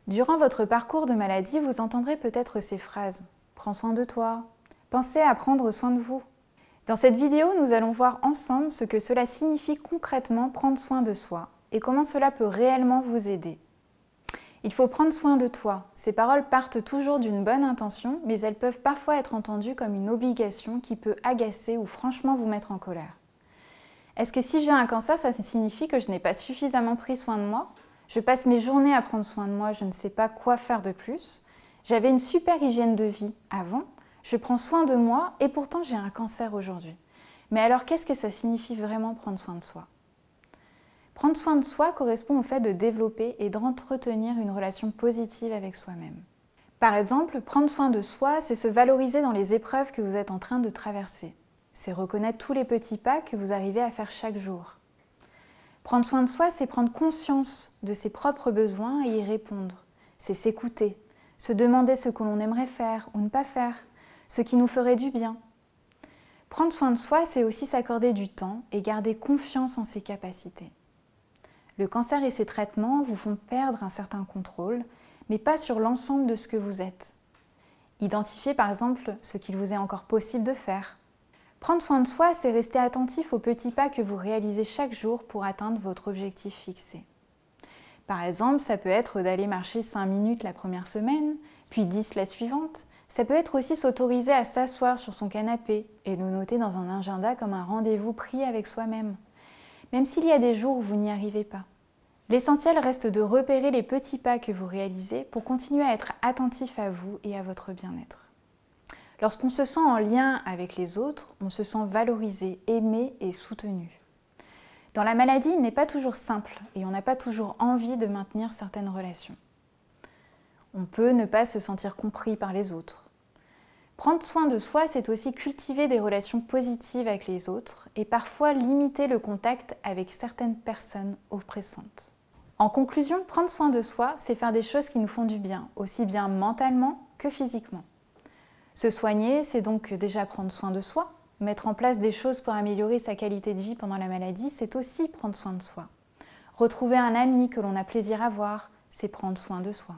Durant votre parcours de maladie, vous entendrez peut-être ces phrases « Prends soin de toi »,« Pensez à prendre soin de vous ». Dans cette vidéo, nous allons voir ensemble ce que cela signifie concrètement prendre soin de soi et comment cela peut réellement vous aider. Il faut prendre soin de toi. Ces paroles partent toujours d'une bonne intention, mais elles peuvent parfois être entendues comme une obligation qui peut agacer ou franchement vous mettre en colère. Est-ce que si j'ai un cancer, ça signifie que je n'ai pas suffisamment pris soin de moi ? Je passe mes journées à prendre soin de moi, je ne sais pas quoi faire de plus. J'avais une super hygiène de vie avant, je prends soin de moi et pourtant j'ai un cancer aujourd'hui. Mais alors qu'est-ce que ça signifie vraiment prendre soin de soi ? Prendre soin de soi correspond au fait de développer et d'entretenir une relation positive avec soi-même. Par exemple, prendre soin de soi, c'est se valoriser dans les épreuves que vous êtes en train de traverser. C'est reconnaître tous les petits pas que vous arrivez à faire chaque jour. Prendre soin de soi, c'est prendre conscience de ses propres besoins et y répondre. C'est s'écouter, se demander ce que l'on aimerait faire ou ne pas faire, ce qui nous ferait du bien. Prendre soin de soi, c'est aussi s'accorder du temps et garder confiance en ses capacités. Le cancer et ses traitements vous font perdre un certain contrôle, mais pas sur l'ensemble de ce que vous êtes. Identifiez par exemple ce qu'il vous est encore possible de faire. Prendre soin de soi, c'est rester attentif aux petits pas que vous réalisez chaque jour pour atteindre votre objectif fixé. Par exemple, ça peut être d'aller marcher 5 minutes la première semaine, puis 10 la suivante. Ça peut être aussi s'autoriser à s'asseoir sur son canapé et le noter dans un agenda comme un rendez-vous pris avec soi-même, même s'il y a des jours où vous n'y arrivez pas. L'essentiel reste de repérer les petits pas que vous réalisez pour continuer à être attentif à vous et à votre bien-être. Lorsqu'on se sent en lien avec les autres, on se sent valorisé, aimé et soutenu. Dans la maladie, il n'est pas toujours simple et on n'a pas toujours envie de maintenir certaines relations. On peut ne pas se sentir compris par les autres. Prendre soin de soi, c'est aussi cultiver des relations positives avec les autres et parfois limiter le contact avec certaines personnes oppressantes. En conclusion, prendre soin de soi, c'est faire des choses qui nous font du bien, aussi bien mentalement que physiquement. Se soigner, c'est donc déjà prendre soin de soi. Mettre en place des choses pour améliorer sa qualité de vie pendant la maladie, c'est aussi prendre soin de soi. Retrouver un ami que l'on a plaisir à voir, c'est prendre soin de soi.